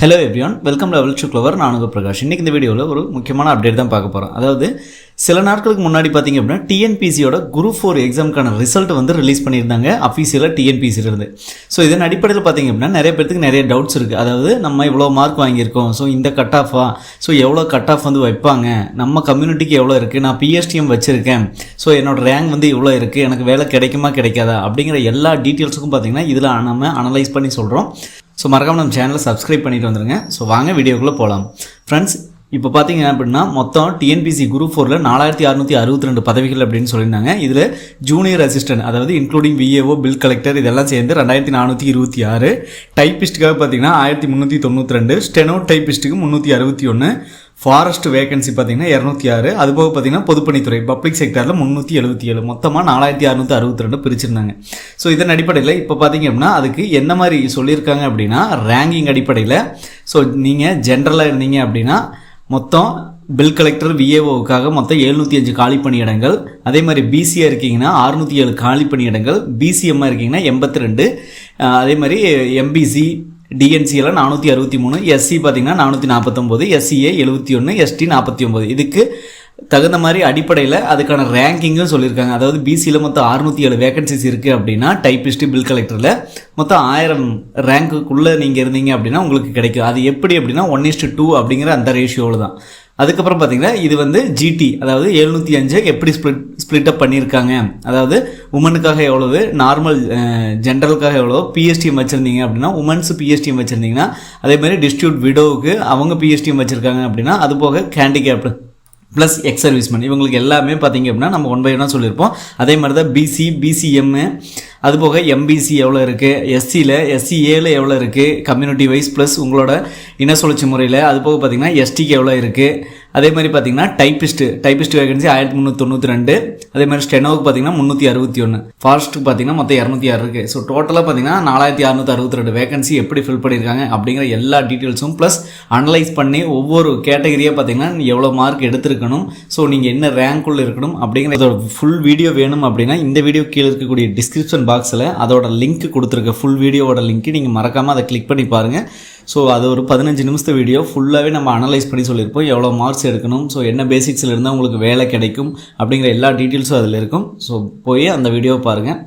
Hello everyone, welcome level to clover. நான் உங்கள் பிரகாஷ். இன்றைக்கி இந்த வீடியோவில் ஒரு முக்கியமான அப்டேட் தான் பார்க்க போகிறோம். அதாவது சில நாட்களுக்கு முன்னாடி பார்த்தீங்க அப்படின்னா டிஎன்பிசியோட குரூப் 4 எக்ஸாமுக்கான ரிசல்ட் வந்து ரிலீஸ் பண்ணியிருந்தாங்க அஃபீஷியலாக டிஎன்பிசியிலிருந்து. ஸோ இதன் அடிப்படையில் பார்த்தீங்க அப்படின்னா நிறைய பேருக்கு நிறைய டவுட்ஸ் இருக்குது. அதாவது நம்ம இவ்வளோ மார்க் வாங்கியிருக்கோம், ஸோ இந்த கட் ஆஃபா, ஸோ எவ்வளோ கட் ஆஃப் வந்து வைப்பாங்க, நம்ம கம்யூனிட்டிக்கு எவ்வளோ இருக்குது, நான் பிஎஸ்டிஎம் வச்சுருக்கேன், ஸோ என்னோடய ரேங்க் வந்து இவ்வளோ இருக்குது, எனக்கு வேலை கிடைக்குமா கிடைக்காதா அப்படிங்கிற எல்லா டீட்டெயில்ஸுக்கும் பார்த்தீங்கன்னா இதில் நம்ம அனலைஸ் பண்ணி சொல்கிறோம். ஸோ மறக்காமல் நம்ம சேனலை சப்ஸ்கிரைப் பண்ணிட்டு வந்துடுங்க. ஸோ வாங்க வீடியோக்குள்ளே போகலாம். ஃப்ரெண்ட்ஸ், இப்போ பார்த்தீங்க அப்படின்னா மொத்தம் டிஎன்பிசி குரூப் 4ல் 4662 பதவிகள் அப்படின்னு சொல்லியிருந்தாங்க. இதில் ஜூனியர் அசிஸ்டன்ட், அதாவது இன்க்ளூடிங் விஏஓ, பில் கலெக்டர் இதெல்லாம் சேர்ந்து 2426, டைப்பிஸ்ட்டுக்காக பார்த்தீங்கன்னா 1392, ஸ்டெனோ டைப்பிஸ்ட்டுக்கு 361, ஃபாரஸ்ட் வேகன்சி பார்த்தீங்கன்னா 206, அதுபோக பார்த்தீங்கன்னா பொதுப்பணித்துறை பப்ளிக் செக்டரில் 377, மொத்தமாக 4662 பிரிச்சிருந்தாங்க. ஸோ இதன் அடிப்படையில் இப்போ பார்த்தீங்க அப்படின்னா அதுக்கு என்ன மாதிரி சொல்லியிருக்காங்க அப்படின்னா ரேங்கிங் அடிப்படையில். ஸோ நீங்கள் ஜென்ரலாக இருந்தீங்க அப்படின்னா மொத்தம் பில் கலெக்டர் விஏஓவுக்காக மொத்தம் 705 காலி பணியிடங்கள். அதே மாதிரி பிசியாக இருக்கீங்கன்னா 607 காலி பணியிடங்கள், பிசிஎம்மாக இருக்கீங்கன்னா 82, அதே மாதிரி எம்பிசி டிஎன்சியில் 463, எஸ்சி பார்த்தீங்கன்னா 449, எஸ்சிஏ 71, எஸ்டி 49. இதுக்கு தகுந்த மாதிரி அடிப்படையில் அதுக்கான ரேங்கிங்கும் சொல்லியிருக்காங்க. அதாவது பிசியில் மொத்தம் 607 வேகன்சிஸ் இருக்குது அப்படின்னா டைப்பிஸ்ட்டு பில் கலெக்டரில் மொத்தம் 1000 ரேங்க்குள்ளே நீங்கள் இருந்தீங்க அப்படின்னா உங்களுக்கு கிடைக்கும். அது எப்படி அப்படின்னா 1:2 அப்படிங்கிற அந்த ரேஷியோவில் தான். அதுக்கப்புறம் பார்த்தீங்கன்னா இது வந்து ஜிடி, அதாவது 705 எப்படி ஸ்ப்ளிட் அப் பண்ணியிருக்காங்க. அதாவது உமனுக்காக எவ்வளவு, நார்மல் ஜென்ரலுக்காக எவ்வளோ, பிஎஸ்டிஎம் வச்சுருந்தீங்க அப்படின்னா உமன்ஸ் பிஎஸ்டிஎம் வச்சுருந்தீங்கன்னா, அதே மாதிரி டிஸ்ட்ரிபியூட் விடோவுக்கு அவங்க பிஎஸ்டிஎம் வச்சுருக்காங்க அப்படின்னா, அது போக கேண்டிகேப்டு ப்ளஸ் எக்ஸ் சர்வீஸ்மேன் இவங்களுக்கு எல்லாமே பார்த்தீங்க அப்படின்னா நம்ம 1 by 1 சொல்லியிருப்போம். அதே மாதிரி தான் பிசி, பிசிஎம்மு, அதுபோக எம்பிசி எவ்வளோ இருக்குது, எஸ்சியில் எஸ்சிஏல எவ்வளோ இருக்குது கம்யூனிட்டி வைஸ் ப்ளஸ் உங்களோட இன சுழற்சி முறையில், அது போக பார்த்தீங்கன்னா எஸ்டிக்கு எவ்வளோ இருக்குது. அதே மாதிரி பார்த்தீங்கன்னா டைப்பிஸ்ட் வேகன்சி 1392, அதே மாதிரி ஸ்டெனோவுக்கு பார்த்தீங்கன்னா 361, ஃபாரஸ்ட்டுக்கு பார்த்தீங்கன்னா மொத்தம் 206 இருக்குது. ஸோ டோட்டலாக பார்த்தீங்கன்னா 4662 வேகன்சி எப்படி ஃபில் பண்ணியிருக்காங்க அப்படிங்கிற எல்லா டீட்டெயில்ஸும் ப்ளஸ் அனலைஸ் பண்ணி ஒவ்வொரு கேட்டகரியாக பார்த்தீங்கன்னா எவ்வளோ மார்க் எடுத்திருக்கணும், ஸோ நீங்கள் என்ன ரேங்க்குள்ளே இருக்கணும் அப்படிங்கிற இதோட ஃபுல் வீடியோ வேணும் அப்படின்னா இந்த வீடியோ கீழே இருக்கக்கூடிய டிஸ்கிரிப்ஷன் பாக்ஸில் அதோட லிங்க் கொடுத்துருக்க ஃபுல் வீடியோவோட லிங்க் நீங்கள் மறக்காமல் அதை கிளிக் பண்ணி பாருங்கள். ஸோ அது ஒரு 15 நிமிஷத்து வீடியோ ஃபுல்லாகவே நம்ம அனலைஸ் பண்ணி சொல்லியிருப்போம். எவ்வளோ மார்க்ஸ் எடுக்கணும், ஸோ என்ன பேசிக்ஸில் இருந்தால் உங்களுக்கு வேலை கிடைக்கும் அப்படிங்கிற எல்லா டீட்டெயில்ஸும் அதில் இருக்கும். ஸோ போய் அந்த வீடியோவை பாருங்கள்.